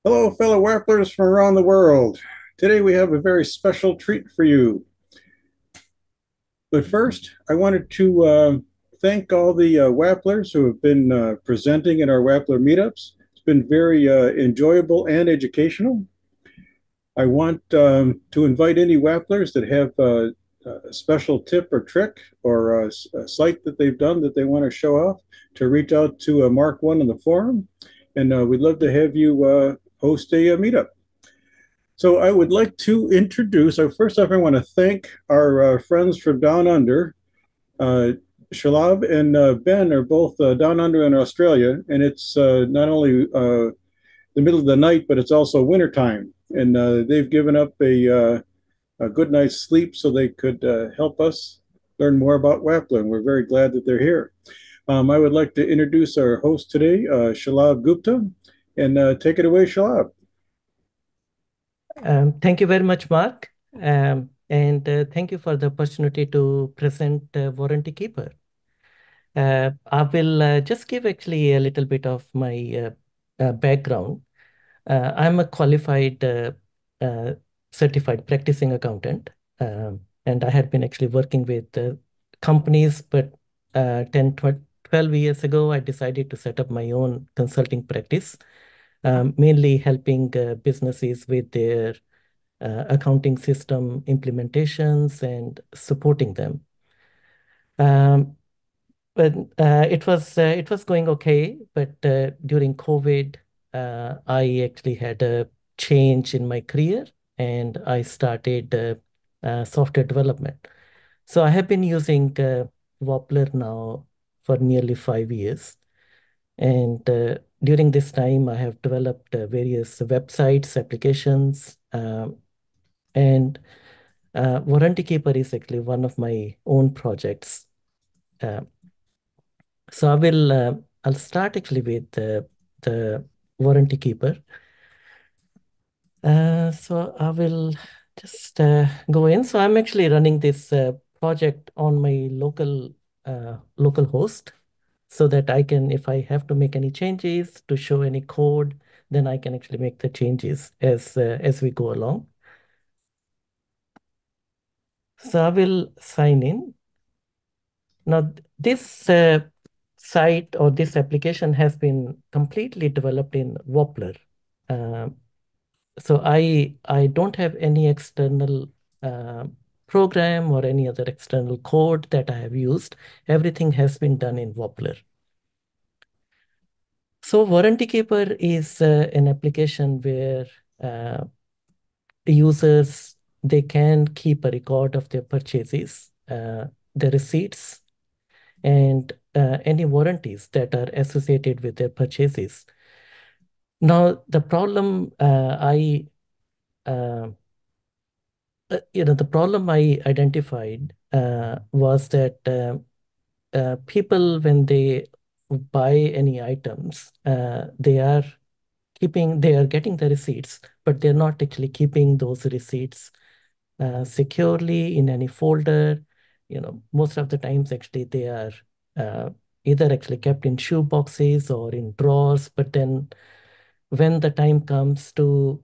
Hello, fellow Wapplers from around the world. Today we have a very special treat for you. But first, I wanted to thank all the Wapplers who have been presenting in our Wappler meetups. It's been very enjoyable and educational. I want to invite any Wapplers that have a special tip or trick or a site that they've done that they want to show off to reach out to Mark One on the forum. And we'd love to have you host a meetup. So I would like to introduce, first off, I want to thank our friends from Down Under. Uh, Shalab and Ben are both down under in Australia, and it's not only the middle of the night, but it's also wintertime. And they've given up a good night's sleep so they could help us learn more about Wappler, and we're very glad that they're here. I would like to introduce our host today, Shalab Gupta, and take it away, Shalab. Thank you very much, Mark. And thank you for the opportunity to present Warranty Keeper. I will just give actually a little bit of my background. I'm a qualified uh, certified practicing accountant, and I had been actually working with companies, but 10, 12 years ago, I decided to set up my own consulting practice, mainly helping businesses with their accounting system implementations and supporting them. Um, but it was going okay. But during COVID, I actually had a change in my career, and I started software development. So I have been using Wappler now for nearly 5 years. And during this time, I have developed various websites, applications, and Warranty Keeper is actually one of my own projects. Uh, so I'll start actually with the Warranty Keeper. So I will just go in. So I'm actually running this project on my local host, so that I can, if I have to make any changes to show any code, then I can actually make the changes as we go along. So I will sign in. Now, this site or this application has been completely developed in Wappler. Uh, so I don't have any external uh, program or any other external code that I have used. Everything has been done in Wappler. So Warranty Keeper is an application where uh, users, they can keep a record of their purchases, the receipts, and any warranties that are associated with their purchases. Now, the problem uh, the problem I identified was that people, when they buy any items, they are getting the receipts, but they're not actually keeping those receipts securely in any folder. Most of the times, actually, they are uh, either actually kept in shoe boxes or in drawers. But then, when the time comes to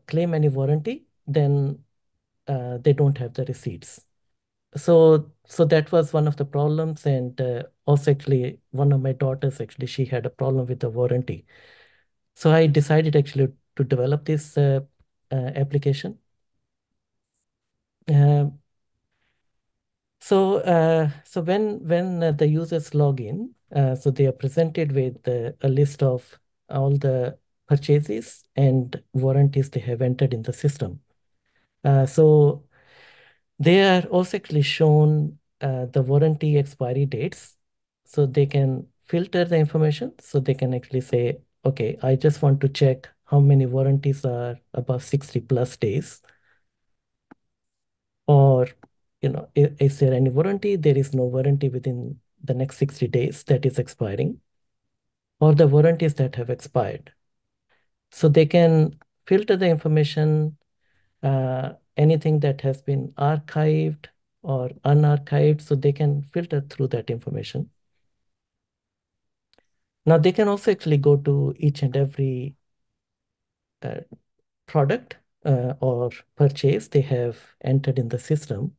claim any warranty, then they don't have the receipts. So that was one of the problems, and also actually one of my daughters, actually, she had a problem with the warranty. So I decided actually to develop this application. Uh, so when the users log in, so they are presented with a list of all the purchases and warranties they have entered in the system. So they are also actually shown the warranty expiry dates, so they can filter the information. So they can actually say, okay, I just want to check how many warranties are above 60 plus days, or is there any warranty? There is no warranty within the next 60 days that is expiring, or the warranties that have expired. So they can filter the information, anything that has been archived or unarchived, so they can filter through that information. Now they can also actually go to each and every uh, product or purchase they have entered in the system,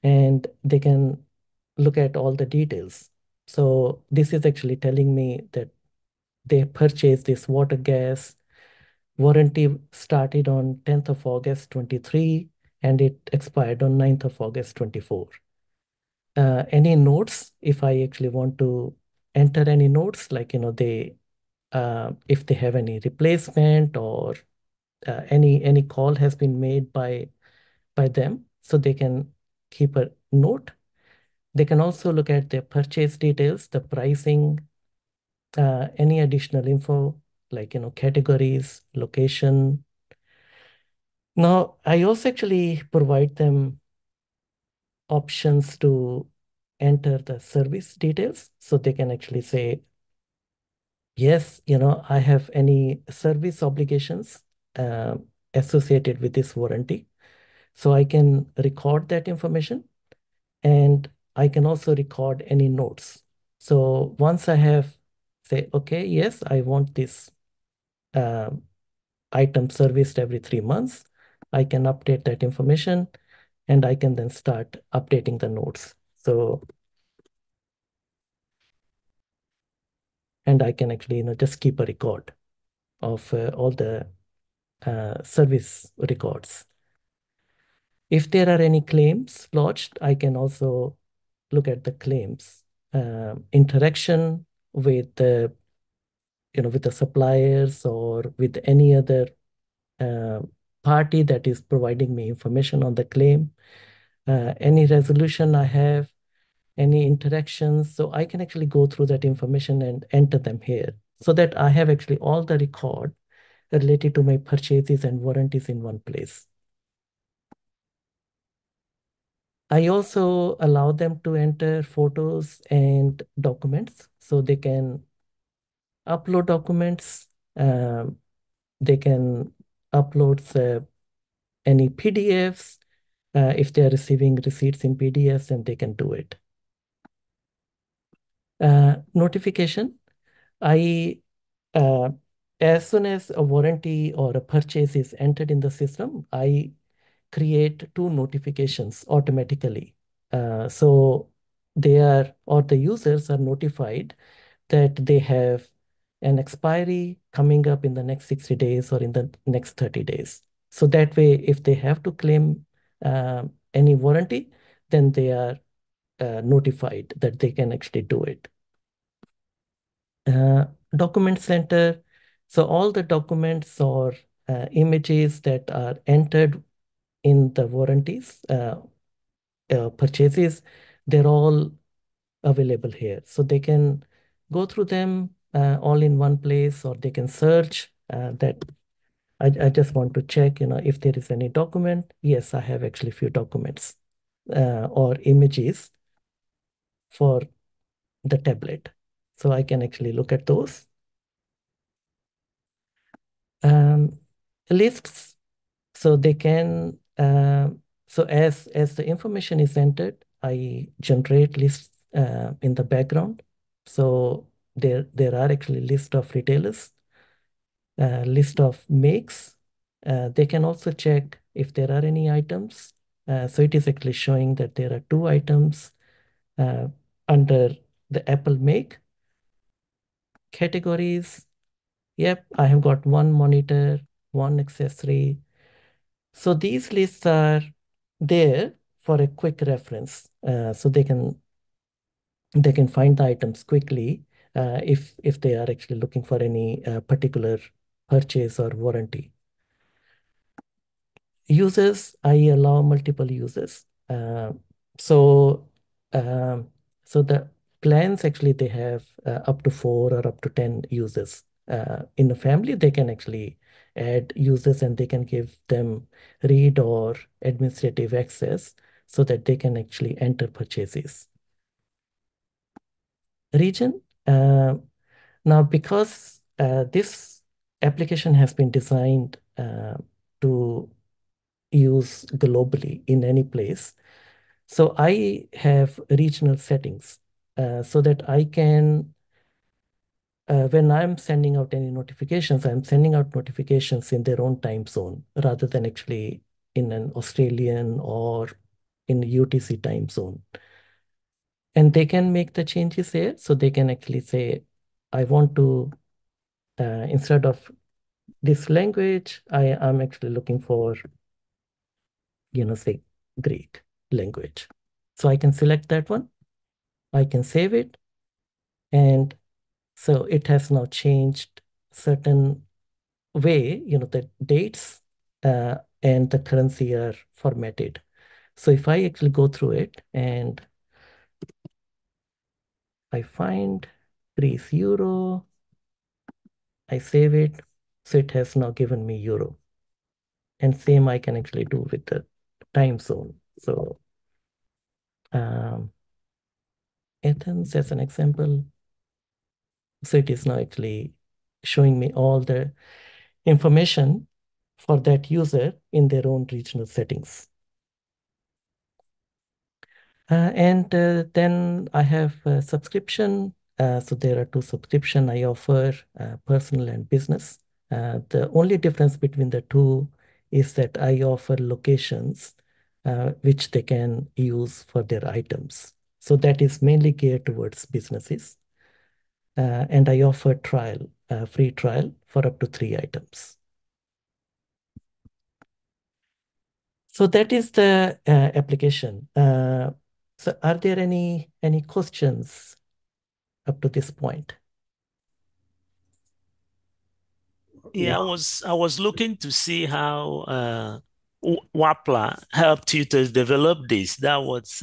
and they can look at all the details. So this is actually telling me that they purchased this water gas. Warranty started on 10th of August 23 and it expired on 9th of August 24. Any notes, if I actually want to enter any notes, like, they if they have any replacement or any call has been made by them, so they can keep a note. They can also look at their purchase details, the pricing, any additional info like categories, location. Now, I also actually provide them options to enter the service details, so they can actually say, yes, I have any service obligations uh, associated with this warranty. So I can record that information, and I can also record any notes. So once I have say, okay, yes, I want this um, item serviced every 3 months, I can update that information and I can then start updating the notes. So, and I can actually, just keep a record of all the service records. If there are any claims lodged, I can also look at the claims, interaction with the, with the suppliers or with any other uh, party that is providing me information on the claim, any resolution I have, any interactions. So I can actually go through that information and enter them here so that I have actually all the record related to my purchases and warranties in one place. I also allow them to enter photos and documents so they can upload documents. Um, they can upload any PDFs. If they are receiving receipts in PDFs, then they can do it. Notification. I uh, as soon as a warranty or a purchase is entered in the system, I create two notifications automatically. So they are, or the users are notified that they have an expiry coming up in the next 60 days or in the next 30 days. So that way, if they have to claim any warranty, then they are notified that they can actually do it. Uh, Document center. So all the documents or images that are entered in the warranties, purchases, they're all available here. So they can go through them all in one place, or they can search that. I just want to check, if there is any document. Yes, I have actually few documents or images for the tablet. So I can actually look at those. Um, Lists, so they can, so as the information is entered, I generate lists in the background. So there are actually list of retailers, list of makes. They can also check if there are any items. So it is actually showing that there are two items uh, under the Apple make. Categories. Yep, I have got one monitor, one accessory. So these lists are there for a quick reference, so they can find the items quickly if they are actually looking for any particular purchase or warranty. Users, I allow multiple users. So um, so the plans actually they have up to 4 or up to 10 users. In a family, they can actually add users and they can give them read or administrative access so that they can actually enter purchases. Region. Now, because this application has been designed to use globally in any place, so I have regional settings so that I can when I'm sending out any notifications, I'm sending out notifications in their own time zone rather than actually in an Australian or in UTC time zone. And they can make the changes there. So they can actually say, I want to, instead of this language, am actually looking for, say, Greek language. So I can select that one. I can save it. And so it has now changed certain way, the dates and the currency are formatted. So if I actually go through it and I find Greece euro, I save it. So it has now given me euro. And same I can actually do with the time zone. So um, Athens as an example. So it is now actually showing me all the information for that user in their own regional settings. And then I have a subscription. So there are two subscription I offer, personal and business. The only difference between the two is that I offer locations which they can use for their items. So that is mainly geared towards businesses. And I offer free trial for up to 3 items. So that is the application. So are there any questions up to this point? Yeah, I was looking to see how Wappler helped you to develop this. That was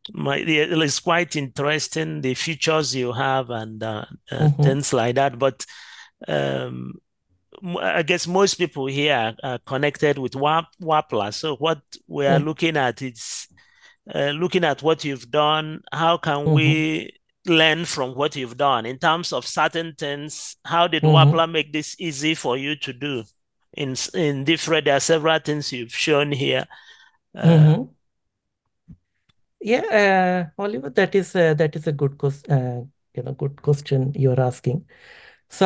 it's quite interesting the features you have and Mm-hmm, things like that. But um, I guess most people here are connected with Wappler. So what we are looking at is looking at what you've done. How can mm-hmm, we learn from what you've done in terms of certain things? How did mm-hmm, Wappler make this easy for you to do? In different, there are several things you've shown here. Uh, mm-hmm. Yeah, Oliver, that is a good question you're asking. So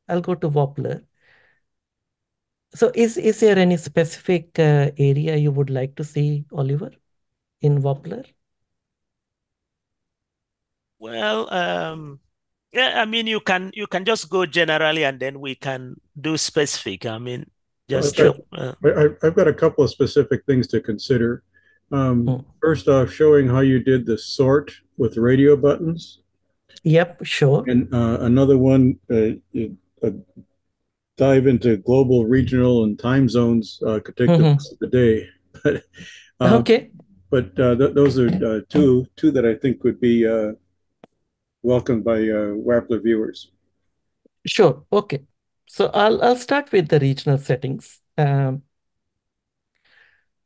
I'll go to Wobbler. So is there any specific area you would like to see, Oliver, in Wobbler? well, yeah, I mean, you can just go generally, and then we can do specific. I mean, Well, just drop. I've got a couple of specific things to consider. Mm. First off, showing how you did the sort with radio buttons, Yep, sure. and another one, uh, dive into global, regional, and time zones could take the Mm-hmm. rest of the day. But Okay. those are two that I think would be welcomed by Wappler viewers. Sure. Okay. So I'll start with the regional settings.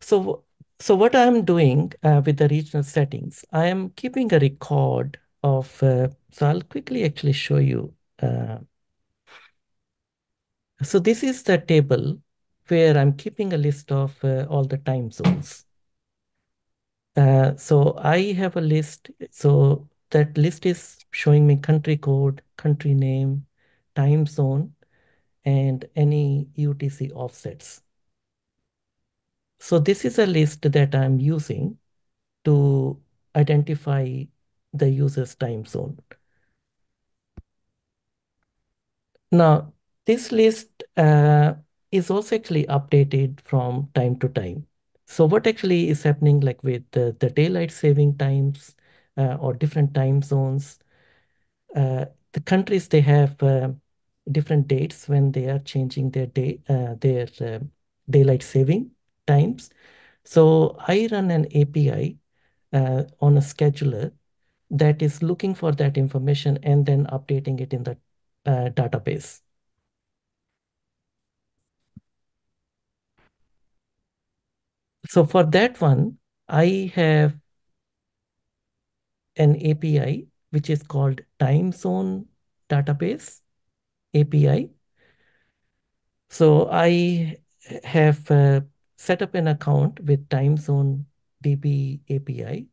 So so what I'm doing with the regional settings, I am keeping a record of. So I'll quickly actually show you. So this is the table where I'm keeping a list of all the time zones. So I have a list. So that list is showing me country code, country name, time zone, and any UTC offsets. So this is a list that I'm using to identify the user's time zone. Now, this list is also actually updated from time to time. So what actually is happening like with the daylight saving times or different time zones, the countries, they have different dates when they are changing their daylight saving times. So I run an API on a scheduler that is looking for that information and then updating it in the database. So for that one, I have an API which is called time zone database API. So I have set up an account with time zone DB API,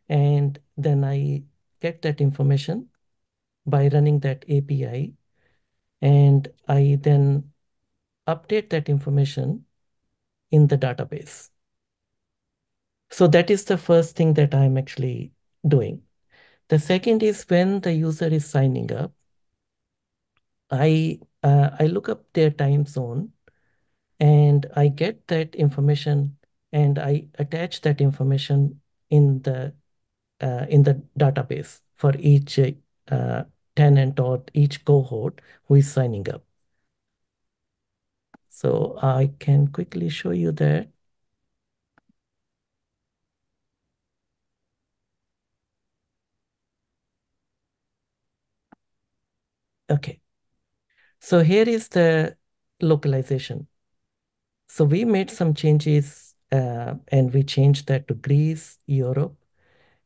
and then I get that information by running that API, and I then update that information in the database. So that is the first thing that I'm actually doing. The second is when the user is signing up, I look up their time zone and I get that information and I attach that information in the database for each tenant or each cohort who is signing up. So I can quickly show you that. Okay. So here is the localization. So we made some changes and we changed that to Greece, Europe,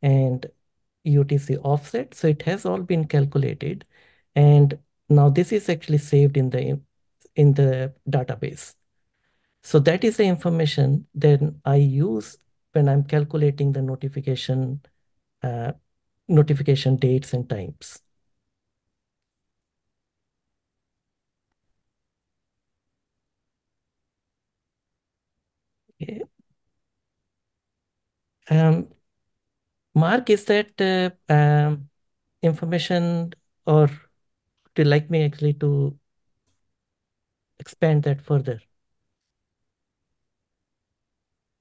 and UTC offset. So it has all been calculated. And now this is actually saved in the database. So that is the information then I use when I'm calculating the uh, notification dates and times. Okay. Um, Mark, is that information, or do you like me actually to expand that further?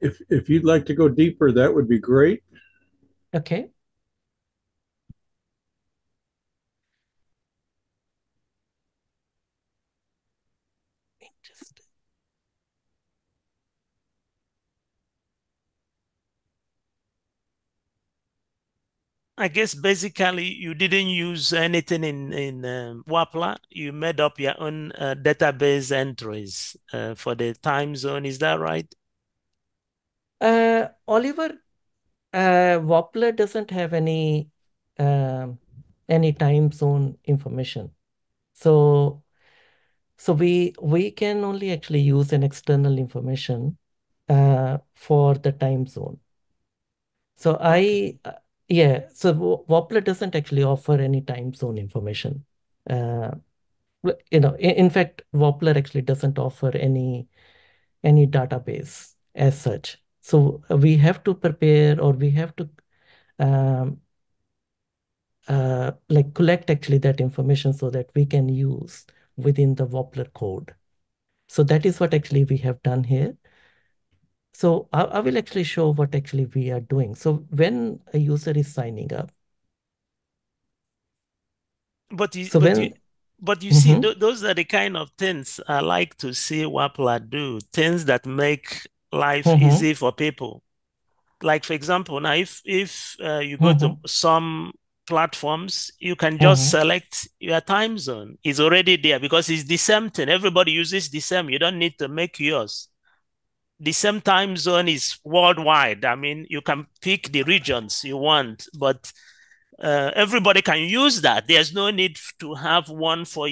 If you'd like to go deeper, that would be great. Okay. Just I guess basically you didn't use anything in Wappler. You made up your own database entries for the time zone. Is that right? Oliver, Wappler doesn't have um, any time zone information. So we can only actually use an external information for the time zone. So Okay. yeah, so Wappler doesn't actually offer any time zone information. Uh, in fact, Wappler actually doesn't offer any database as such. So we have to prepare, or we have to um, like collect actually that information so that we can use within the Wappler code. So that is what actually we have done here. So I will actually show what actually we are doing. So when a user is signing up, But you, so but you, when but you see, Mhm, those are the kind of things I like to see Wappler do. Things that make life mhm, easy for people. Like for example, now if you go to mhm, some platforms, you can just mhm. select your time zone. It's already there because it's the same thing. Everybody uses the same. You don't need to make yours. The same time zone is worldwide. I mean, you can pick the regions you want, but everybody can use that. There's no need to have one for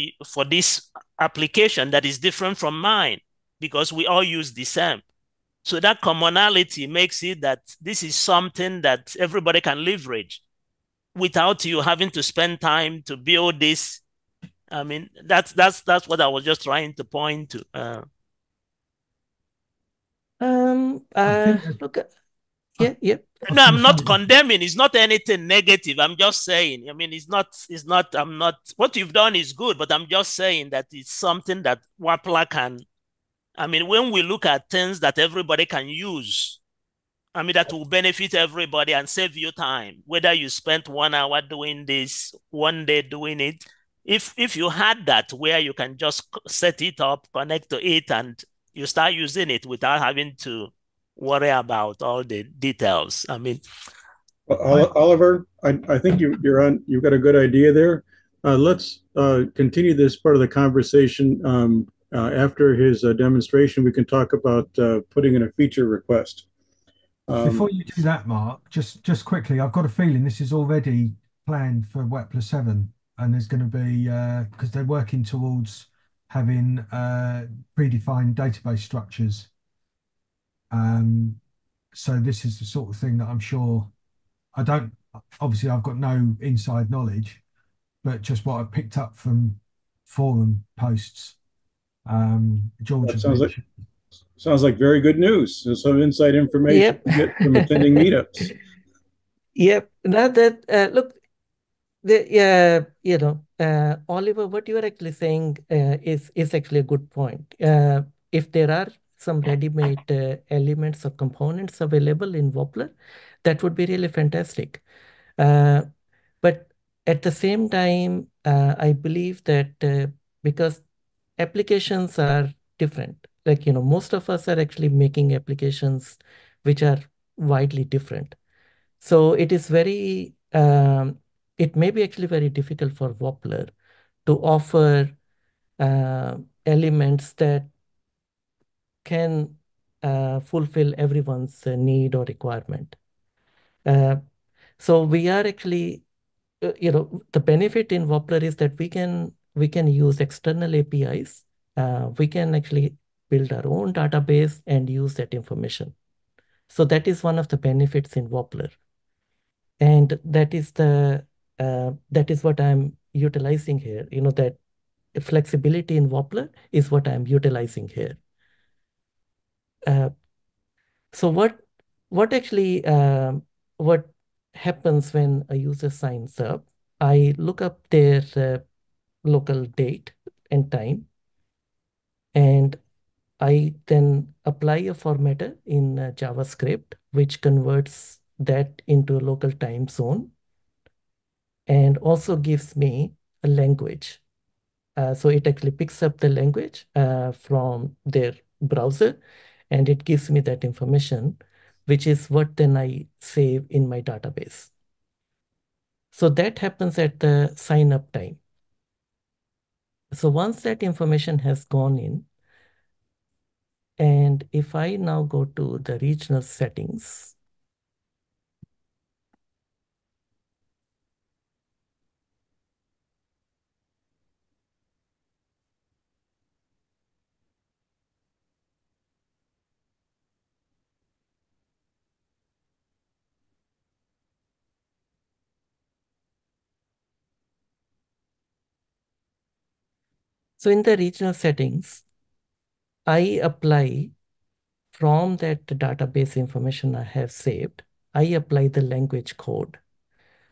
this application that is different from mine because we all use the same. So that commonality makes it that this is something that everybody can leverage without you having to spend time to build this. I mean, that's what I was just trying to point to. I think that Look, I, yeah, yeah. I was No, going I'm to not say, condemning. It's not anything negative. I'm just saying. I mean, it's not. I'm not. What you've done is good, but I'm just saying that it's something that Wappler can. I mean, when we look at things that everybody can use, I mean, that will benefit everybody and save you time. Whether you spent 1 hour doing this, 1 day doing it, if you had that where you can just set it up, connect to it, and you start using it without having to worry about all the details. I mean, I Oliver, I think you've got a good idea there. Let's continue this part of the conversation after his demonstration. We can talk about putting in a feature request. before Um, you do that, Mark, just quickly, I've got a feeling this is already planned for Wappler 7, and there's going to be because they're working towards having predefined database structures. Um, so this is the sort of thing that I'm sure I don't. Obviously, I've got no inside knowledge, but just what I picked up from forum posts. George That has mentioned. sounds like very good news. There's some inside information Yep. you get from attending meetups. Yep. Now that look, yeah, Oliver, what you are actually saying is actually a good point. If there are some ready-made elements or components available in Wobbler, that would be really fantastic. But at the same time, I believe that because applications are different, like, most of us are actually making applications which are widely different. So it may be actually very difficult for Woppler to offer uh, elements that can fulfill everyone's need or requirement. Uh, so we are actually, the benefit in Woppler is that we can use external APIs. We can actually build our own database and use that information. So that is one of the benefits in Woppler. And that is what I'm utilizing here. That flexibility in Wobbler is what I'm utilizing here. Uh, so what happens when a user signs up? I look up their local date and time, and I then apply a formatter in JavaScript, which converts that into a local time zone and also gives me a language. So it actually picks up the language from their browser, and it gives me that information, which is what then I save in my database. So that happens at the sign up time. So once that information has gone in, and if I now go to the regional settings, so in the regional settings, I apply from that database information I have saved, I apply the language code.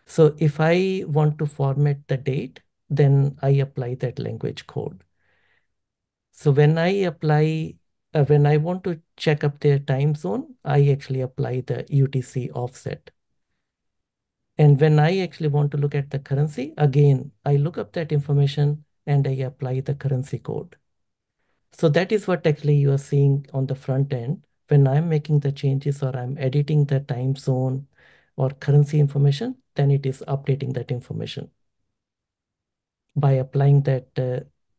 So if I want to format the date, then I apply that language code. So when I want to check up their time zone, I actually apply the UTC offset. And when I actually want to look at the currency, again, I look up that information and I apply the currency code. So that is what actually you are seeing on the front end. When I'm making the changes or I'm editing the time zone or currency information, then it is updating that information by applying that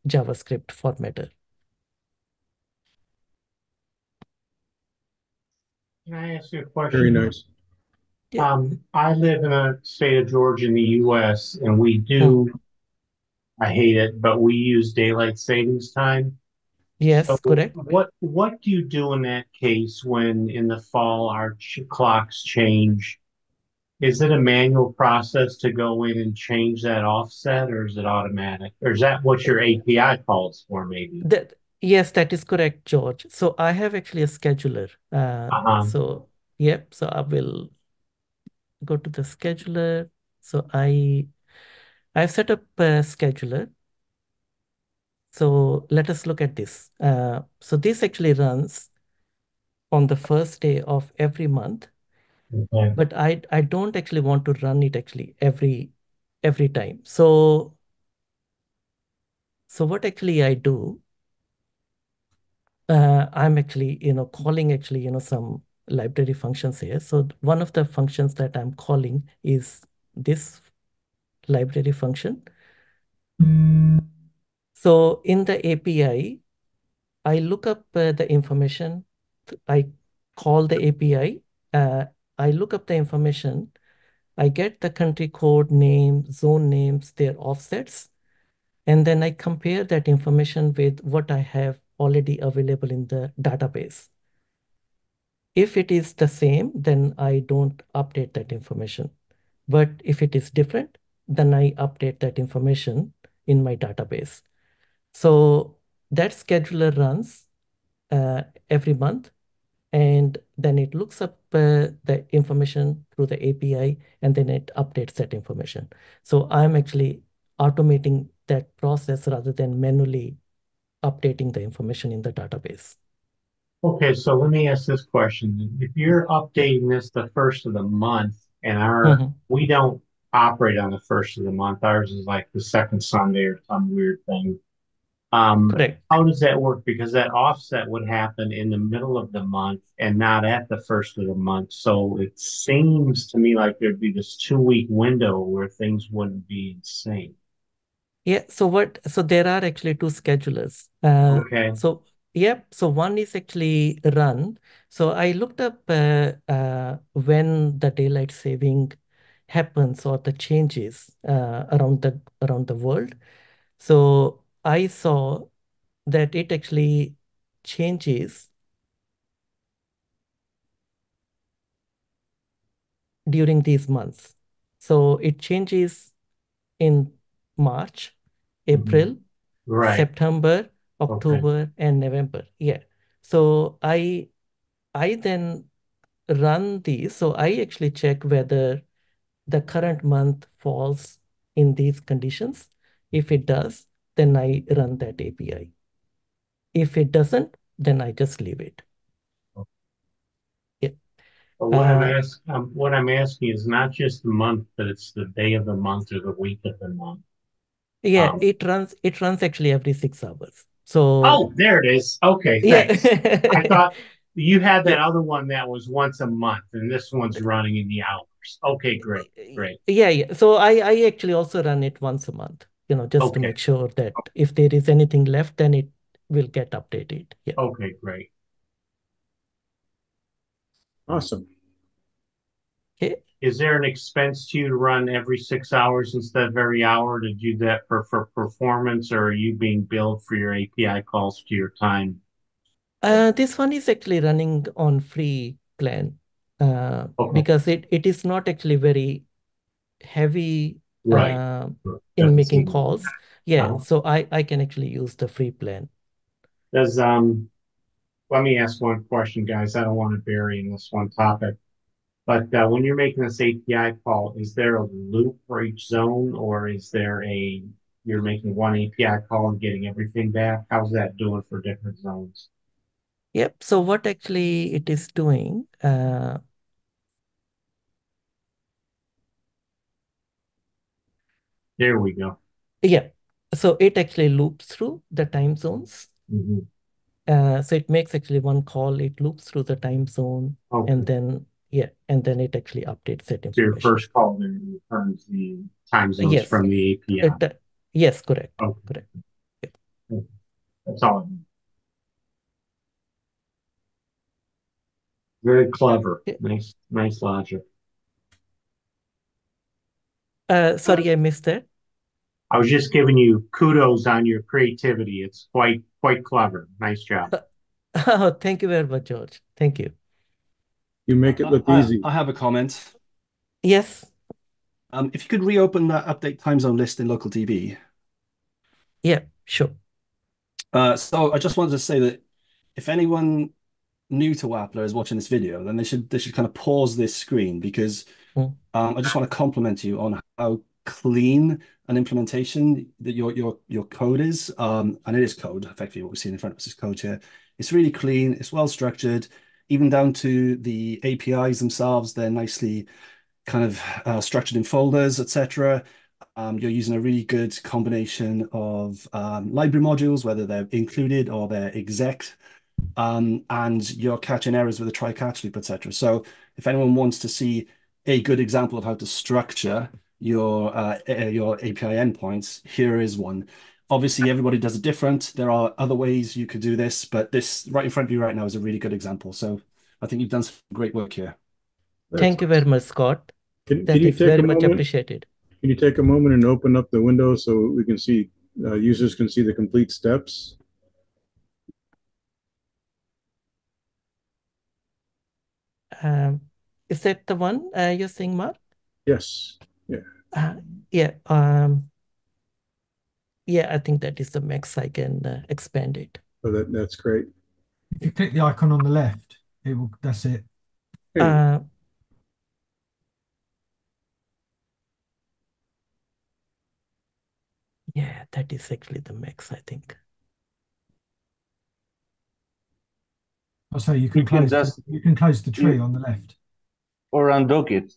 JavaScript formatter. Can I ask you a Very question? nice. Yeah. I live in a state of Georgia in the US, and we Oh, do, I hate it, but we use daylight savings time. So yes, correct. what do you do in that case when in the fall our ch clocks change? Is it a manual process to go in and change that offset, or is it automatic? Or is that what your API calls for, maybe? Yes, that is correct, George. So I have actually a scheduler. Uh-huh. So I will go to the scheduler. So I've set up a scheduler. So let us look at this. So this actually runs on the first day of every month, Okay. but I don't actually want to run it actually every time. So what actually I do, I'm actually, calling actually, some library functions here. So one of the functions that I'm calling is this library function. So in the API, I look up the information. I call the API. I look up the information. I get the country code name, zone names, their offsets, and then I compare that information with what I have already available in the database. If it is the same, then I don't update that information. But if it is different, then I update that information in my database. So that scheduler runs every month, and then it looks up the information through the API, and then it updates that information. So I'm actually automating that process rather than manually updating the information in the database. Okay, so let me ask this question. If you're Yeah. updating this the first of the month and Mhm. we don't operate on the first of the month, ours is like the second Sunday or some weird thing. Correct. How does that work? Because that offset would happen in the middle of the month and not at the first of the month. So it seems to me like there'd be this 2 week window where things wouldn't be in sync. Yeah, so there are actually two schedulers. Okay. So one is actually run. So I looked up when the daylight saving happens or the changes around the world. So I saw that it actually changes during these months. So it changes in March, Mhm. April, Right. September, Okay. October, and November. Yeah. So I then run these. So I actually check whether the current month falls in these conditions. If it does, then I run that API. If it doesn't, then I just leave it. Yeah. But Uh, what I'm asking is not just the month, but it's the day of the month or the week of the month. yeah, Um, it runs actually every 6 hours. So oh, there it is. Okay, thanks. I yeah. thought you had that Yeah. other one that was once a month, and this one's running in the hours. Okay, great, great. Yeah. So I actually also run it once a month, just to Okay, make sure that if there is anything left, then it will get updated. Yeah. okay, great. Awesome. Okay. Is there an expense to you to run every 6 hours instead of every hour to do that for performance, or are you being billed for your API calls to your time? This one is actually running on free plan Okay, because it is not actually very heavy right. in Doesn't making seem. calls. Yeah. Uh, So I can actually use the free plan. does Let me ask one question, guys. I don't want to bury in this one topic. But when you're making this API call, is there a loop for each zone, or you're making one API call and getting everything back? How's that doing for different zones? Yep. So what actually it is doing, There we go. yeah. So it actually loops through the time zones. Mhm. So it makes actually one call, it loops through the time zone, and Okay. then and then it actually updates that So your information. first call then returns the time zones Yes. from the API. Yes, correct. Okay. Correct. Yeah. Okay. That's all. I need. Very clever. Yeah. Nice, nice logic. Sorry, I missed that. I was just giving you kudos on your creativity. It's quite clever. Nice job. Oh, thank you very much, George. Thank you. You make it look easy. I have a comment. Yes. If you could reopen that update time zone list in local DB. Yeah, sure. So I just wanted to say that if anyone new to Wappler is watching this video, then they should kind of pause this screen because Mm. I just want to compliment you on how clean an implementation that your code is. And it is code, effectively what we see in front of us is code here. It's really clean, it's well structured, even down to the APIs themselves, they're nicely kind of structured in folders, etc. You're using a really good combination of library modules, whether they're included or they're exec, and you're catching errors with a try-catch loop, etc. So if anyone wants to see a good example of how to structure your API endpoints, here is one. Obviously, everybody does it different. There are other ways you could do this, but this right in front of you right now is a really good example. So I think you've done some great work here. That's Thank you very much, Scott. Can That you is take very a much moment? appreciated. Can you take a moment and open up the window so we can see users can see the complete steps? Um, is that the one you're saying, Mark? Yes. Yeah. Uh, yeah, yeah, I think that is the max I can expand it. So that's great. If you click the icon on the left, it will. That's it. Hey, Uh, yeah, that is actually the max, I think. I'll say You can just you can close the tree you on the left. or undock it,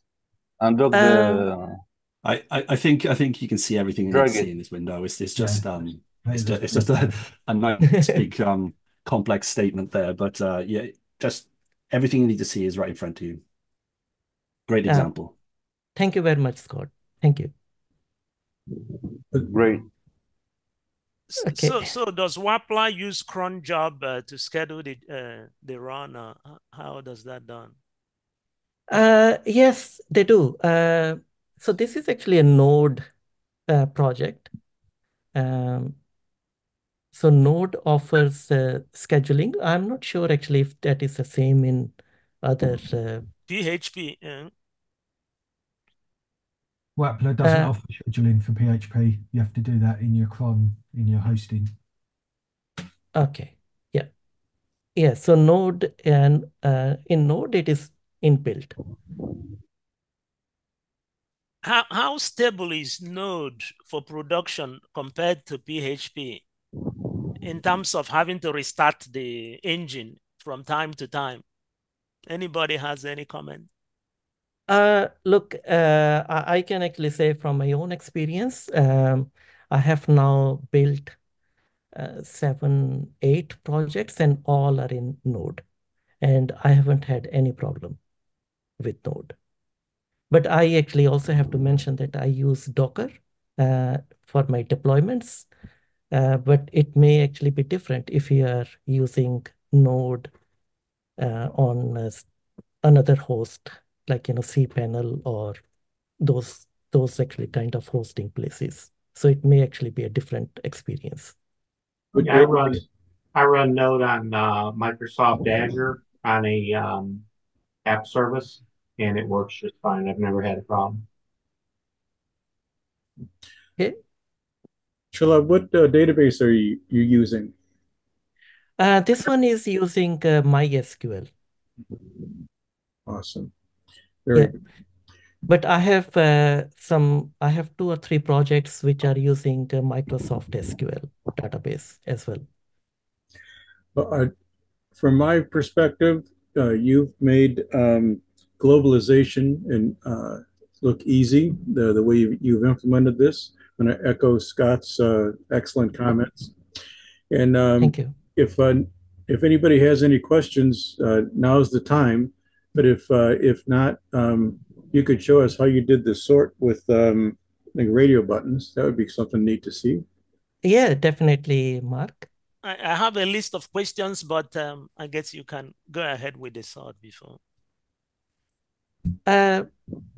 undock Uh, the I think you can see everything you need to drag see it. in this window. It's Yeah, just that is it's just a nice big complex statement there. But yeah, just everything you need to see is right in front of you. Great uh, example. thank you very much, Scott. Thank you. Great. Okay. So does Wappler use cron job to schedule the run? How does that done? Yes, they do. So this is actually a Node project. Um, so Node offers scheduling. I'm not sure actually if that is the same in other. PHP. Wappler doesn't Uh, offer scheduling for PHP. You have to do that in your cron, in your hosting. okay. Yeah. Yeah. So Node and in Node it is inbuilt. How stable is Node for production compared to PHP in terms of having to restart the engine from time to time? Anybody has any comment? Look, I can actually say from my own experience, I have now built 7, 8 projects, and all are in Node. And I haven't had any problem with Node. But I actually also have to mention that I use Docker for my deployments. But it may actually be different if you are using Node on another host, like cPanel or those actually kind of hosting places. So it may actually be a different experience. what Yeah, database? I run Node on Microsoft Azure on a app service, and it works just fine. I've never had a problem. Okay. Shalab, what database are you using? This one is using MySQL. Awesome. Yeah. Very good. But I have I have 2 or 3 projects which are using Microsoft SQL database as well. Well, from my perspective, you've made globalization and look easy. The way you've implemented this. I'm going to echo Scott's excellent comments. And Thank you. if anybody has any questions, now's the time. But if not, you could show us how you did the sort with the radio buttons. That would be something neat to see. Yeah, definitely, Mark. I have a list of questions, but I guess you can go ahead with the sort before. Yeah,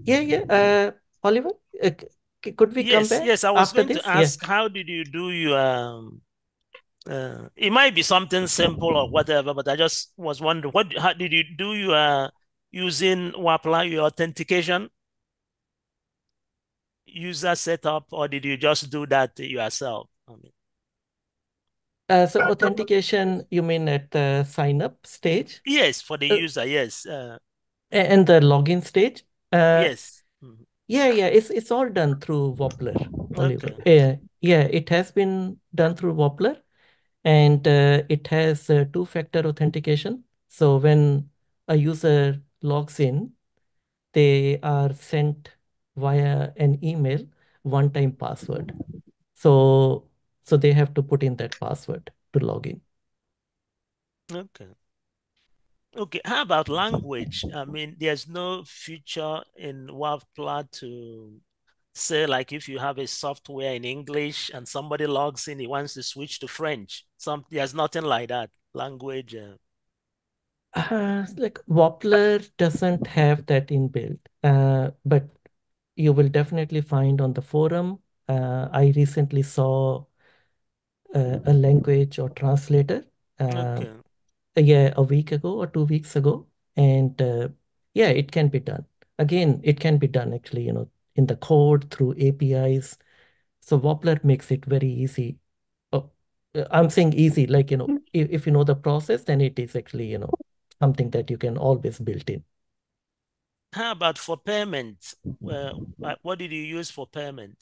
yeah. Oliver, could we come back Yes. I was after going to this? Yeah. ask, how did you do your it might be something simple or whatever, but I just was wondering, how did you do your using Wappler, your authentication user setup, or did you just do that yourself? I mean, So authentication, you mean at the sign up stage? yes, for the Uh, user, yes. and the login stage? Yes. Mhm. Yeah, it's all done through Wappler, Oliver. Okay. Yeah, it has been done through Wappler, and it has two-factor authentication. So when a user logs in, they are sent via an email one-time password. So they have to put in that password to log in. Okay. Okay. How about language? I mean, there's no feature in Wappler to say, like, if you have a software in English and somebody logs in, he wants to switch to French. There's nothing like that. Language. Like Wappler doesn't have that inbuilt, but you will definitely find on the forum. I recently saw a language or translator, uh, Okay. yeah, a week ago or 2 weeks ago, and yeah, it can be done. Again, it can be done actually, in the code through APIs. So Wappler makes it very easy. Oh, I'm saying easy, like, if you know the process, then it is actually, something that you can always build in. How about for payment? Well, what did you use for payment?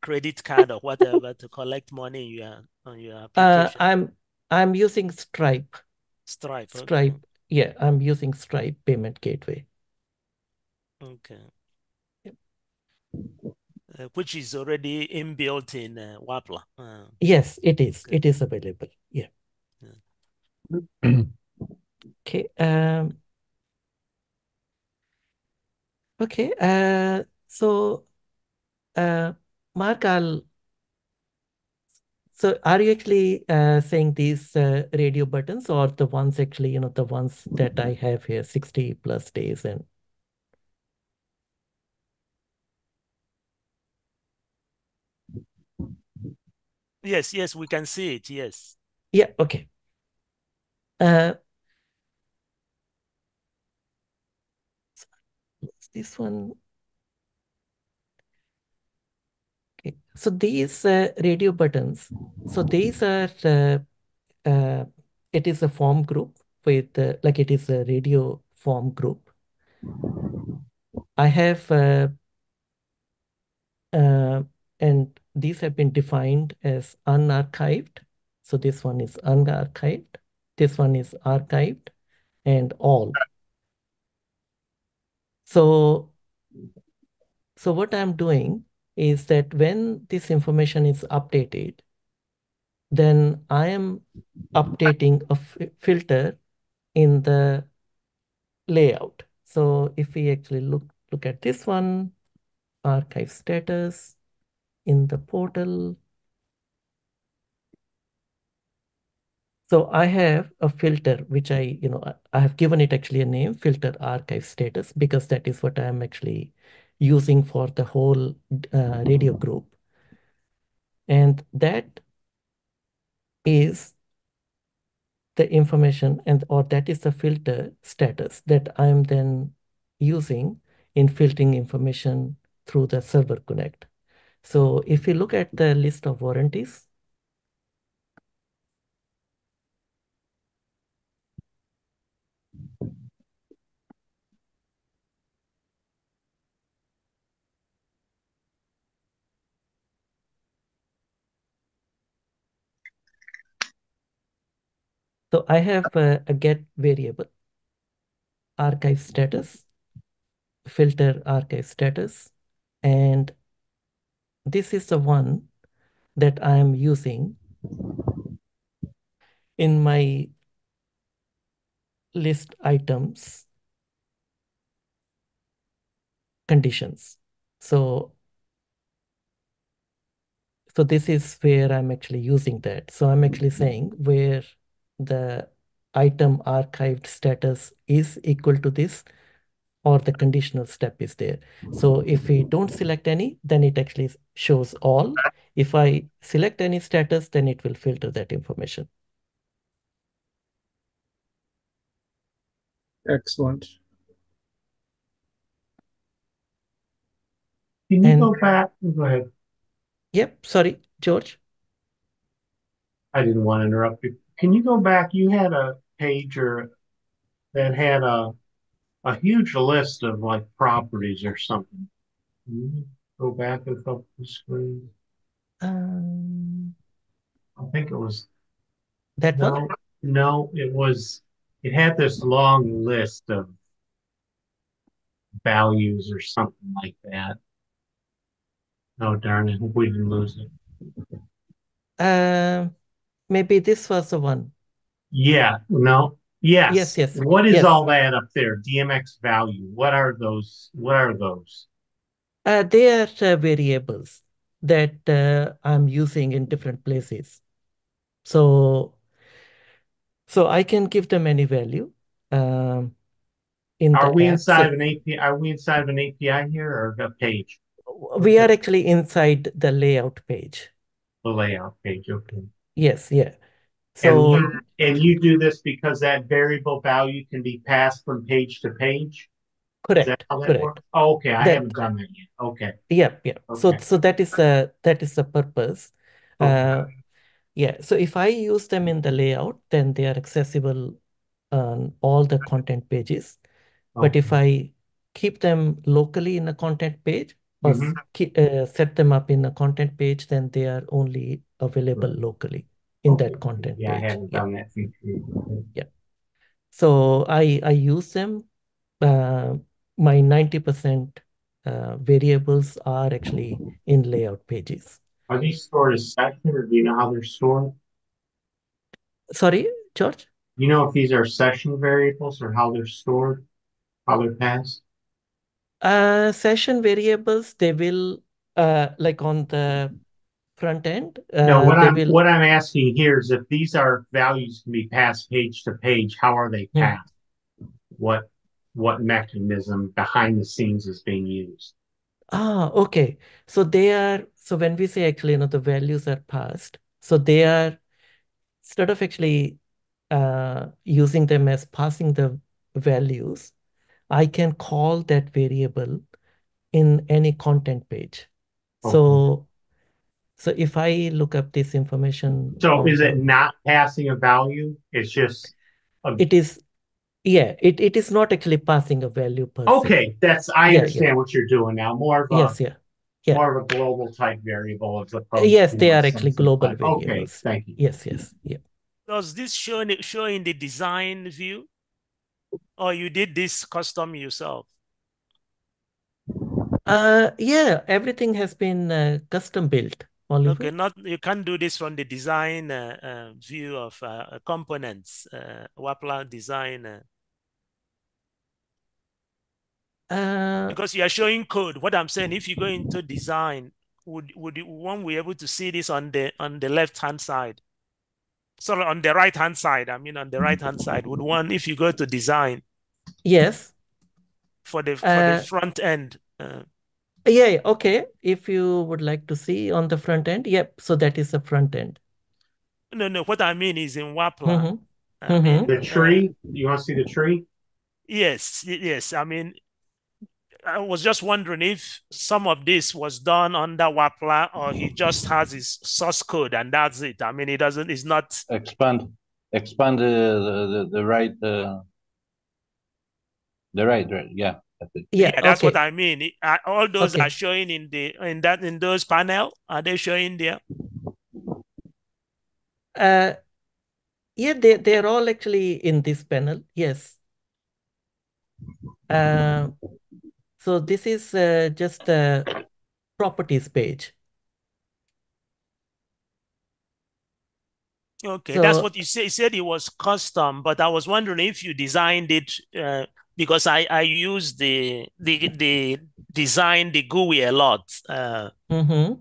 Credit card or whatever to collect money on your application? I'm using Stripe. Stripe, okay. Stripe. Yeah, I'm using Stripe payment gateway. Okay. Yep. Which is already inbuilt in Wappler. Yes, it is. Okay. It is available. Yeah. Okay. Okay. So, Mark, so are you actually saying these radio buttons, or the ones actually, the ones that I have here, 60 plus days and Yes, we can see it. Yes. yeah, okay. Uh, this one. Okay. So these radio buttons, so these are it is a form group with like it is a radio form group. I have and these have been defined as unarchived. So this one is unarchived, this one is archived, and all. So what I'm doing is that when this information is updated, then I am updating a filter in the layout. So if we actually look at this one, archive status in the portal. So I have a filter which I have given it actually a name, filter archive status, because that is what I am actually using for the whole radio group. And that is the information or that is the filter status that I am then using in filtering information through the server connect. So if you look at the list of warranties, so I have a get variable, archive status, filter archive status, and this is the one that I am using in my list items conditions. So this is where I'm actually using that. So I'm actually saying where the item archived status is equal to this, or the conditional step is there. So if we don't select any, then it actually shows all. If I select any status, then it will filter that information. Excellent. Can you And go back? Go ahead. yep, sorry, George. I didn't want to interrupt you. Can you go back? You had a pager that had a huge list of like properties or something. Can you go back a couple of screens? Um, I think it was that one? no, it had this long list of values or something like that. Oh darn it, we didn't lose it. Maybe this was the one. Yeah, no. Yes, Yes. yes, What is yes. all that up there? DMX value. What are those? What are those? They are variables that I'm using in different places. So I can give them any value in Are the we app. inside So of an API? Are we inside of an API here or a page? we are actually inside the layout page. The layout page, okay. Yes, yeah. And So you do this because that variable value can be passed from page to page? Is that Correct. how that Correct. works? Oh, okay, I That haven't done that yet. Okay, Yeah, yeah. So okay. so that is the purpose. Okay. Yeah. So if I use them in the layout, then they are accessible on all the content pages. But if Okay. I keep them locally in a content page or Mm-hmm. set them up in a content page, then they are only available Right. locally in Okay. that content Yeah, I page. haven't Yeah, done that feature yet. yeah. So I use them. Uh, my 90% variables are actually in layout pages. Are these stored as section, or do you know how they're stored? Sorry, George? You know if these are session variables or how they're stored, how they're passed? Session variables, they will, like on the front end, No, they will. what I'm asking here is if these are values can be passed page to page, how are they Hmm. passed? What what mechanism behind the scenes is being used? Okay. So when we say actually, the values are passed, so they are, instead of actually using them as passing the values, I can call that variable in any content page. Okay. So if I look up this information So on is it the, not passing a value? It's just a, it is, yeah, it is not actually passing a value per se. okay. That's I Yeah, yeah. understand what you're doing now. Yes, yeah. Yeah. More of a global type variable as opposed Yes, to they a are actually sensitive global type. Okay, variables. thank you. Yes, yes, yeah. Does this show in the design view, or you did this custom yourself? Yeah, everything has been custom built, Okay, Oliver. not you can't do this from the design view of components, Wappler design. Uh, Because you are showing code. What I'm saying, if you go into design, one be able to see this on the left hand side? Sorry, on the right hand side. I mean, on the right hand side, would one, if you go to design yes. for the front end. Yeah, yeah, okay. If you would like to see on the front end, yep. So that is the front end. No. What I mean is in Wappler. Mm-hmm. I Mm-hmm. mean, The tree, you want to see the tree? yes. I mean, I was just wondering if some of this was done under Wappler or he just has his source code and that's it. I mean, it's not. Expand right. Yeah, that's it. Yeah, Yeah, that's what okay. I mean. All those are Okay. showing in those panel. Are they showing there? Uh, yeah, they're all actually in this panel. Yes. Uh, so this is just a properties page. Okay, that's So what you say. You said it was custom, but I was wondering if you designed it because I use the design the GUI a lot. mm-hmm.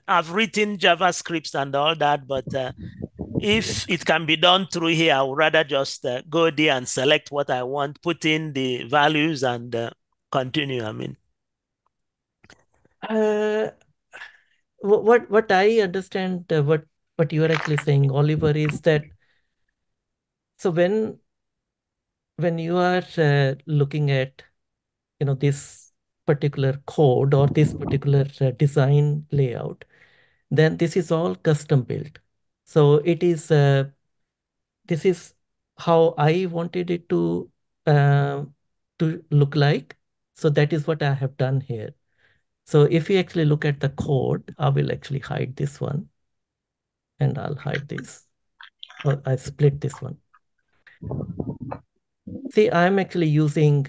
I've written JavaScripts and all that, but if it can be done through here, I would rather just go there and select what I want, put in the values, and continue. I mean, Uh, what I understand, what you are actually saying, Oliver, is that so when you are looking at this particular code or this particular design layout, then this is all custom built. So this is how I wanted it uh, to look like. So that is what I have done here. So if you actually look at the code, I will actually hide this one and I'll hide this, or I split this one. See, I'm actually using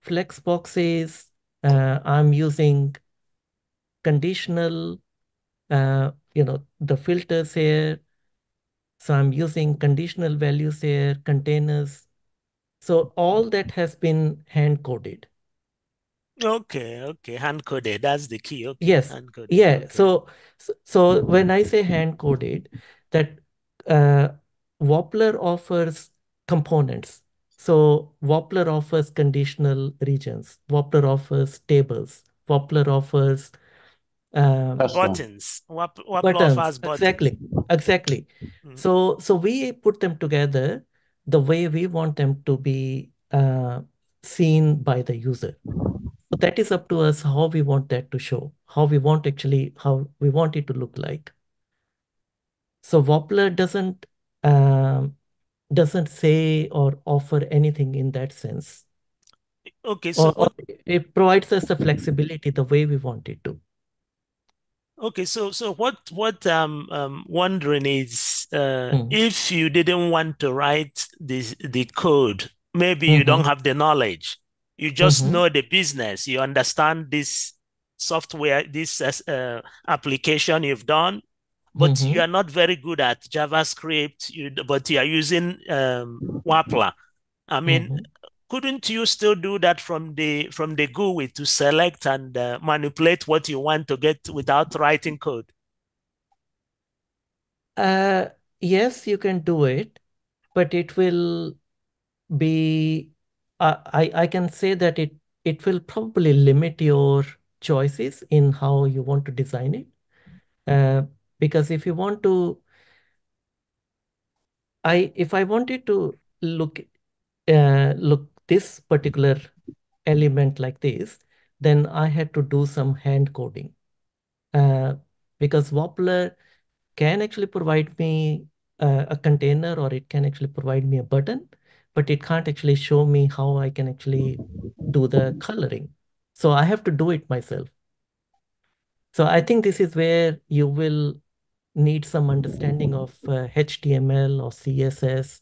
flex boxes. I'm using conditional, the filters here. So I'm using conditional values here, containers. So all that has been hand coded. okay, hand coded. That's the key. Okay, Yes. hand coded. Yeah. Okay. So when I say hand coded, that uh, Wappler offers components. So Wappler offers conditional regions. Wappler offers tables. Wappler offers Custom. Buttons. Wappler buttons. offers buttons. Exactly. Exactly. Mm. So we put them together the way we want them to be seen by the user. So that is up to us how we want that to show, how we want it to look like. So Wobbler doesn't say or offer anything in that sense. Okay, so Or it provides us the flexibility the way we want it to. okay, so what wondering is Mm. if you didn't want to write the code, maybe you don't Mm-hmm. have the knowledge. You just Mm-hmm. know the business. You understand this software, this application you've done, but Mm-hmm. you are not very good at JavaScript. But you are using Wappler. I mean, Mm-hmm. couldn't you still do that from the GUI to select and manipulate what you want to get without writing code? Yes, you can do it, but it will be I can say that it will probably limit your choices in how you want to design it. Because if you want to if I wanted to look this particular element like this, then I had to do some hand coding. Uh, because Wobbler can actually provide me a container, or it can actually provide me a button, but it can't actually show me how I can actually do the coloring. So I have to do it myself. So I think this is where you will need some understanding of HTML or CSS,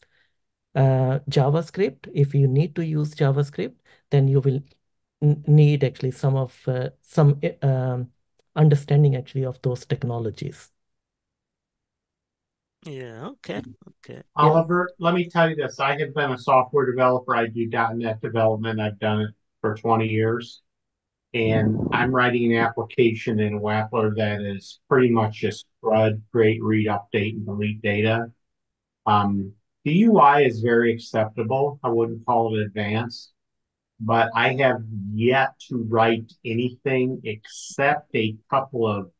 JavaScript. If you need to use JavaScript, then you will need actually some understanding actually of those technologies. Yeah, okay, okay. Yeah. Oliver, let me tell you this. I have been a software developer. I do .NET development. I've done it for 20 years. And I'm writing an application in Wappler that is pretty much just CRUD, create, read, update, and delete data. The UI is very acceptable. I wouldn't call it advanced, but I have yet to write anything except a couple of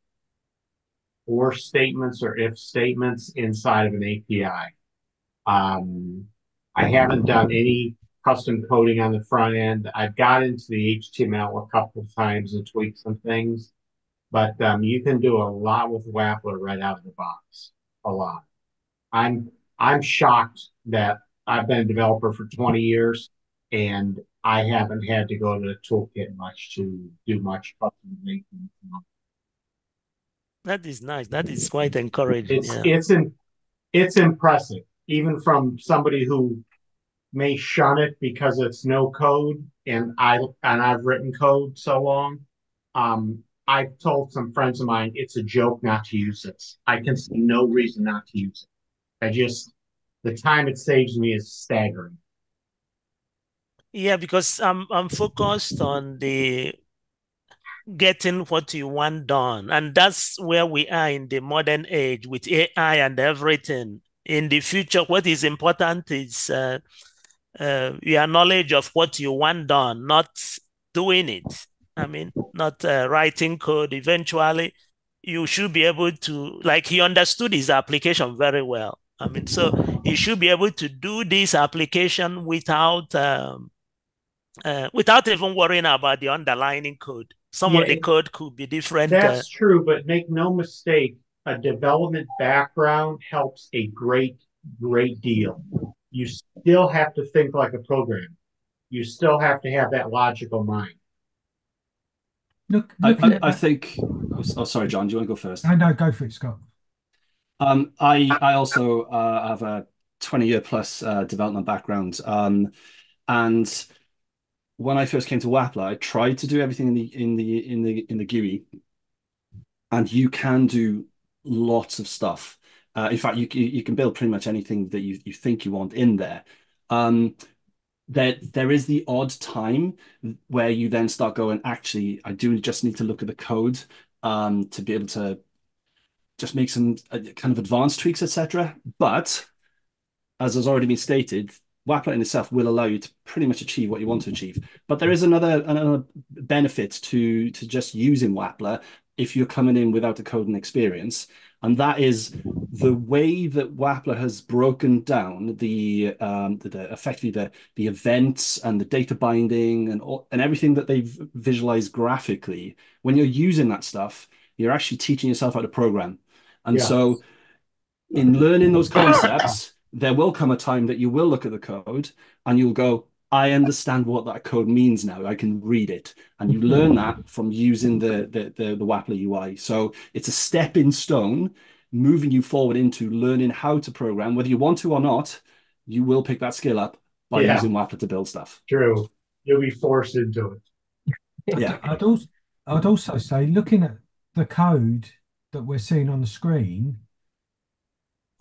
or statements or if statements inside of an API. I haven't done any custom coding on the front end. I've got into the HTML a couple of times and tweaked some things, but you can do a lot with Wappler right out of the box. A lot. I'm I'm shocked that I've been a developer for 20 years and I haven't had to go to the toolkit much to do much customization. That is nice. That is quite encouraging. It's Yeah. it's in, it's impressive, even from somebody who may shun it because it's no code and I've written code so long. I've told some friends of mine it's a joke not to use this. I can see no reason not to use it. The time it saves me is staggering. Yeah, because I'm focused on the getting what you want done. And that's where we are in the modern age with AI and everything. In the future, what is important is your knowledge of what you want done, not doing it. I mean, not writing code. Eventually, you should be able to, like, he understood his application very well. I mean, so he should be able to do this application without even worrying about the underlying code. Some Yeah, of the code could be different. that's true, but make no mistake, a development background helps a great deal. You still have to think like a programmer. You still have to have that logical mind. Looking I at think. Oh, sorry, John. Do you want to go first? no, go for it, Scott. I also have a 20-year plus development background. And when I first came to Wappler, I tried to do everything in the GUI, and you can do lots of stuff. In fact, you can build pretty much anything that you think you want in there. Um, there is the odd time where you then start going, actually, I do just need to look at the code to be able to just make some kind of advanced tweaks, etc. But as has already been stated, Wappler in itself will allow you to pretty much achieve what you want to achieve. But there is another benefit to just using Wappler if you're coming in without a coding experience, and that is the way that Wappler has broken down effectively the events and the data binding and everything that they've visualized graphically. When you're using that stuff, you're actually teaching yourself how to program. And Yeah. so in learning those concepts, there will come a time that you will look at the code and you'll go, I understand what that code means now. I can read it. And you learn that from using the Wappler UI. So it's a stepping stone moving you forward into learning how to program. Whether you want to or not, you will pick that skill up by Yeah. using Wappler to build stuff. True. You'll be forced into it. Yeah. I'd also say, looking at the code that we're seeing on the screen,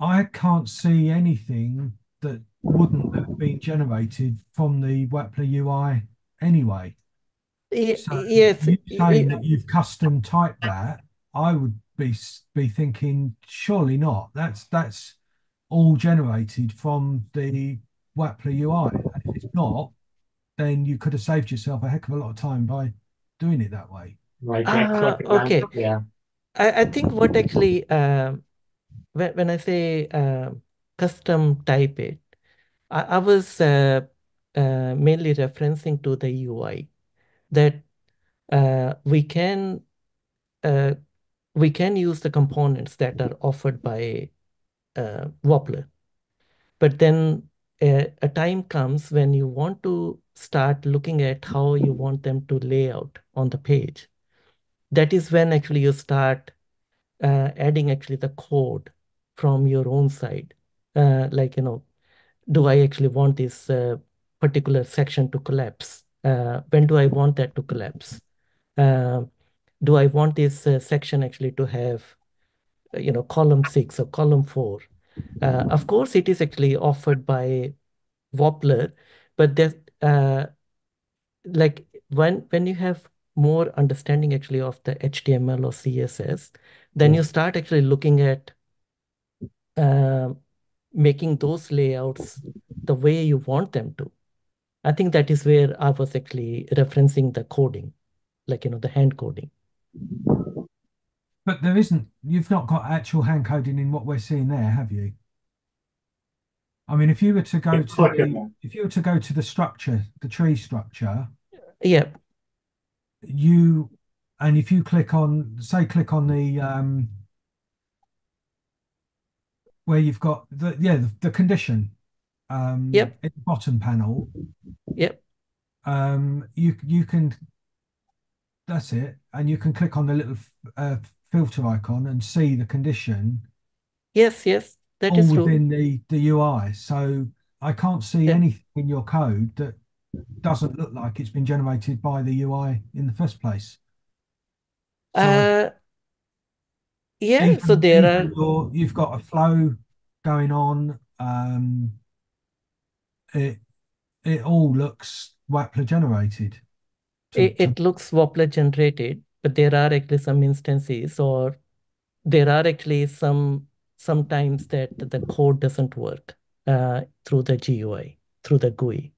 I can't see anything that wouldn't have been generated from the Wappler UI anyway. So Yes. you saying that you've custom typed that, I would be thinking, surely not. That's all generated from the Wappler UI. And if it's not, then you could have saved yourself a heck of a lot of time by doing it that way. Like that clicking on, Okay. yeah. I think what actually when I say custom type it, I was mainly referencing to the UI that we can uh, use the components that are offered by Wobbler. But then a time comes when you want to start looking at how you want them to lay out on the page. That is when actually you start adding actually the code from your own side. Like, do I actually want this particular section to collapse? When do I want that to collapse? Uh, do I want this section actually to have, column 6 or column 4? Of course, it is actually offered by Wobbler, but there's like when you have more understanding actually of the HTML or CSS, then you start actually looking at uh, making those layouts the way you want them to. I think that is where I was actually referencing the coding, like, the hand coding. But you've not got actual hand coding in what we're seeing there, have you? I mean, if you were to go to the structure, the tree structure, Yeah, if you click on the where you've got the condition yep, in the bottom panel, yep, you can, that's it, and you can click on the little filter icon and see the condition yes, that all is true. within the UI. So I can't see Yeah. anything in your code that doesn't look like it's been generated by the UI in the first place. So Uh, yeah, so even there are, you've got a flow going on. It it all looks Wappler generated. it looks Wobbler generated, but there are actually some instances, or there are actually sometimes that the code doesn't work through the GUI, through the GUI.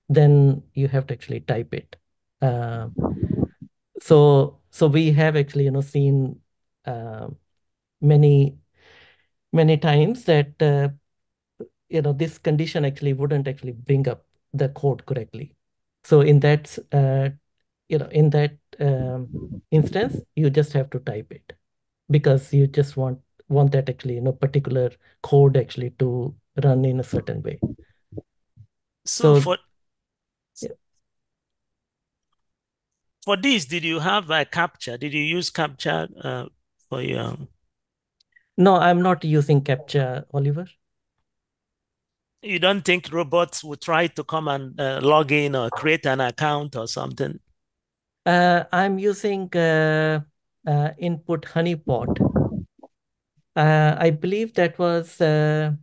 Then you have to actually type it. Uh, so we have actually, seen uh, many many times that this condition actually wouldn't actually bring up the code correctly. So in that instance, you just have to type it because you just want that actually, particular code actually to run in a certain way. So So yeah. for this, did you have a captcha? Did you use captcha for your? No, I'm not using CAPTCHA, Oliver. You don't think robots would try to come and log in or create an account or something? I'm using input honeypot. I believe that was um,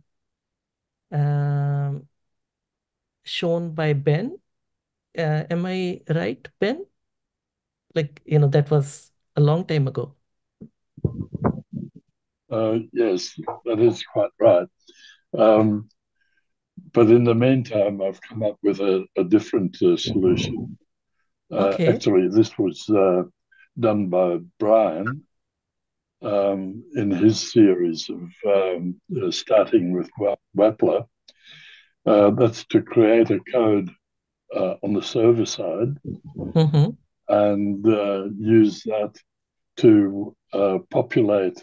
shown by Ben. Am I right, Ben? Like, that was a long time ago. Yes, that is quite right. But in the meantime, I've come up with a different solution. Okay. Actually, this was done by Brian in his series of starting with Wappler. That's to create a code on the server side Mm-hmm. and use that to populate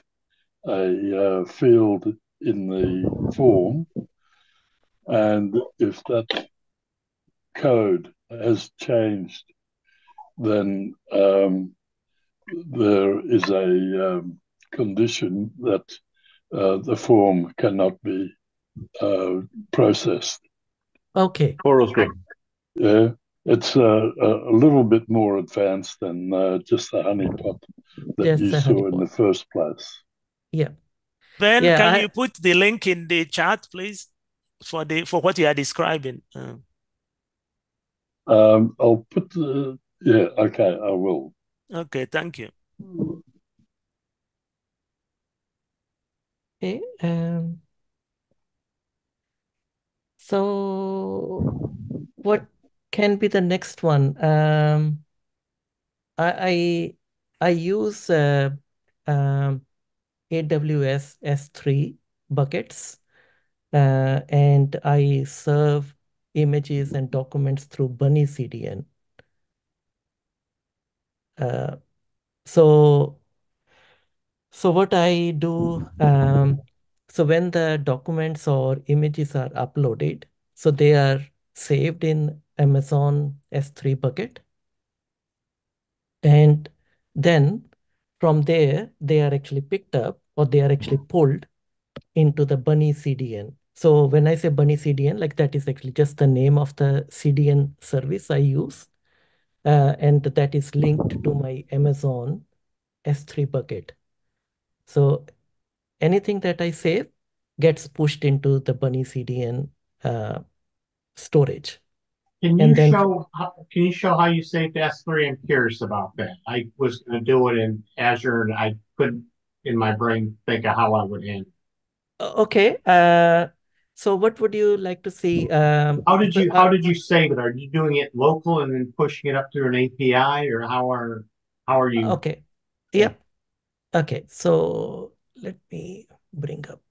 a field in the form. And if that code has changed, then there is a condition that the form cannot be processed. Okay. Yeah, it's a little bit more advanced than just the honeypot that Just you a saw in honeypot. the first place. Yeah. Ben, Yeah, can you put the link in the chat, please, for what you are describing? I'll put the yeah. Okay, I will. Okay, thank you. Okay. So what can be the next one? I use AWS S3 buckets, and I serve images and documents through Bunny CDN. So what I do, so when the documents or images are uploaded, so they are saved in Amazon S3 bucket. And then from there, they are actually picked up or they are actually pulled into the Bunny CDN. So when I say Bunny CDN, like that is actually just the name of the CDN service I use. And that is linked to my Amazon S3 bucket. So anything that I save gets pushed into the Bunny CDN storage. Can And you then show how you saved S3? I'm curious about that. I was going to do it in Azure, and I couldn't, in my brain, think of how I would end. Okay. So what would you like to see? How did you save it? Are you doing it local and then pushing it up through an API, or how are you? Okay. Yep. Okay. So let me bring up.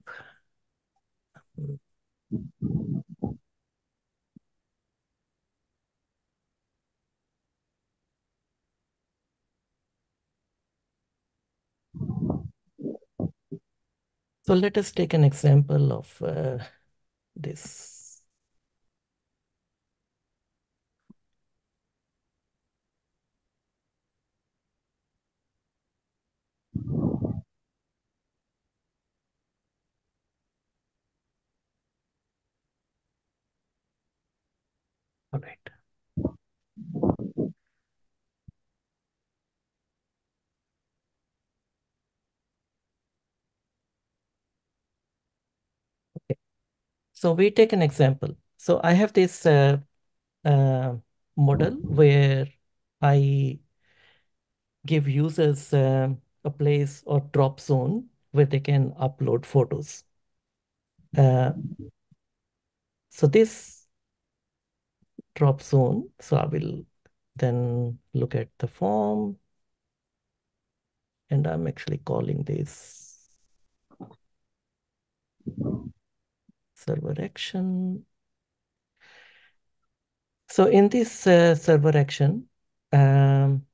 So let us take an example of this. All right. Okay. So we take an example. So I have this model where I give users a place or drop zone where they can upload photos. So this drop zone, so I will then look at the form, and I'm actually calling this server action. So in this server action, I'm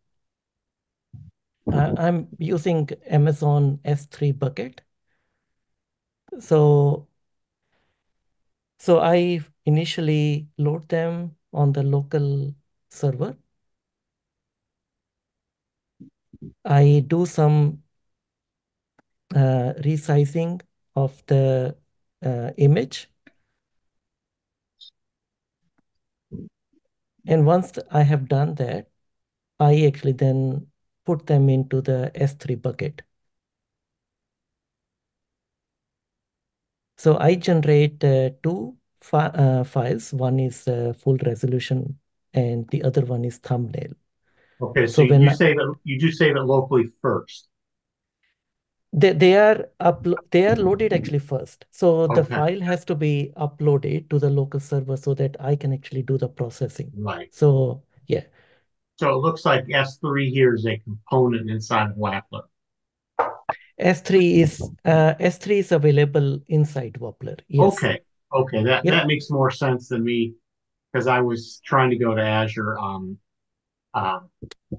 using Amazon S3 bucket. So I initially load them on the local server. I do some resizing of the image. And once I have done that, I actually then put them into the S3 bucket. So I generate two files. One is full resolution and the other one is thumbnail. Okay, So so when you do save it locally first. They are loaded actually first. So the Okay. file has to be uploaded to the local server so that I can actually do the processing. Right. So yeah, So it looks like S3 here is a component inside of Wappler. S3 is available inside Wappler. Yes. Okay. Okay. Yep. That makes more sense than me because I was trying to go to Azure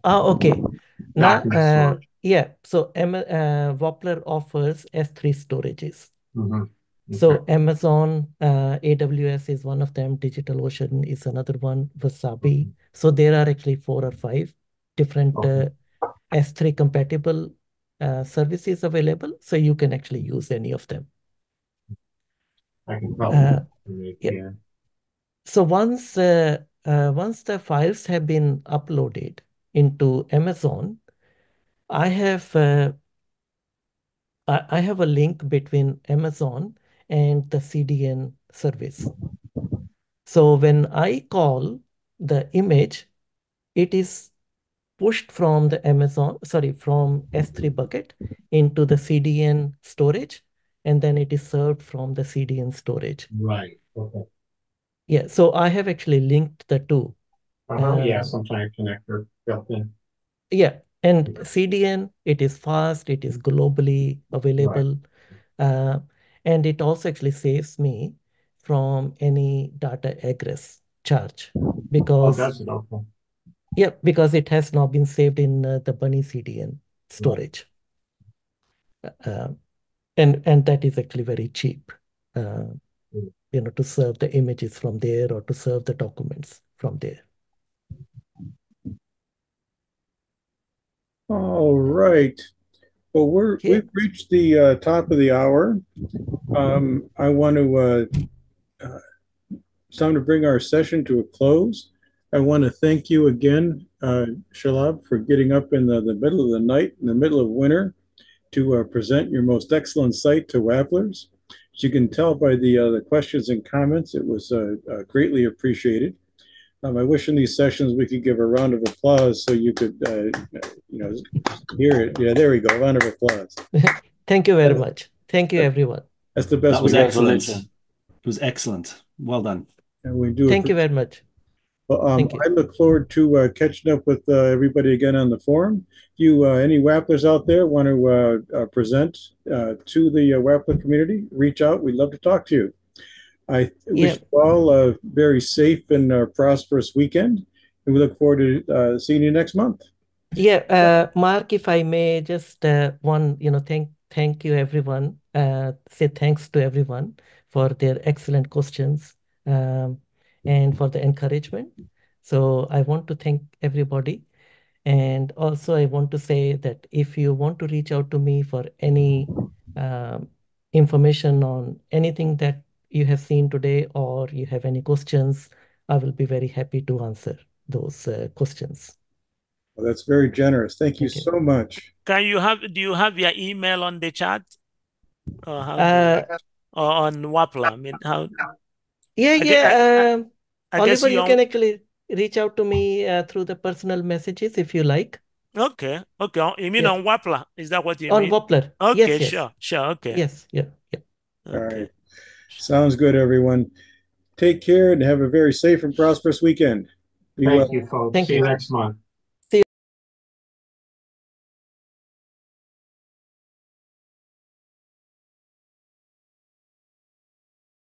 Okay. Now, document storage. yeah. So Wappler offers S3 storages. Mhm. So Okay. Amazon, AWS is one of them. DigitalOcean is another one. Wasabi. So there are actually 4 or 5 different Okay. S3 compatible services available. So you can actually use any of them. I can probably Yeah. yeah. So once the files have been uploaded into Amazon, I have I have a link between Amazon and the CDN service. So when I call the image, it is pushed from the from S3 bucket into the CDN storage, and then it is served from the CDN storage. Right. Okay. Yeah, so I have actually linked the two. Yeah, some kind of connector built in. Yeah, and CDN, it is fast, it is globally Right. available, uh, and it also actually saves me from any data egress charge Oh, because does it? Okay. yeah, because it has now been saved in the Bunny CDN Right. storage, uh, and that is actually very cheap, uh, to serve the images from there or to serve the documents from there. All right. Well, Okay. we've reached the top of the hour. I want to it's time to bring our session to a close. I want to thank you again, Shalab, for getting up in the middle of the night, in the middle of winter, to present your most excellent site to Wapplers. As you can tell by the questions and comments, it was greatly appreciated. I wish in these sessions we could give a round of applause so you could, hear it. Yeah, there we go. Round of applause. Thank you very much. Thank you, everyone. That's the best That was we can. excellent. Congratulations. It was excellent. Well done. And we do Thank you very much. Well, Thank you. I look forward to catching up with everybody again on the forum. If you any Wapplers out there want to present to the Wappler community, reach out. We'd love to talk to you. I wish Yeah. you all a very safe and prosperous weekend, and we look forward to seeing you next month. Yeah, Mark, if I may just thank you everyone. Say thanks to everyone for their excellent questions and for the encouragement. So I want to thank everybody. And also I want to say that if you want to reach out to me for any um, information on anything that you have seen today or you have any questions, I will be very happy to answer those questions. Well, that's very generous. Thank you Thank you. so much. Do you have your email on the chat? Or or on Wappler? I mean, how? Yeah. I guess Oliver, you you can actually reach out to me through the personal messages if you like. Okay. You mean Yeah. on Wappler? Is that what you On mean? Wappler. Okay, Yes. sure. Okay. Yes. Yeah. All right. Okay. Sounds good, everyone. Take care and have a very safe and prosperous weekend. Be well. Thank you, folks. Thank See you you. next month.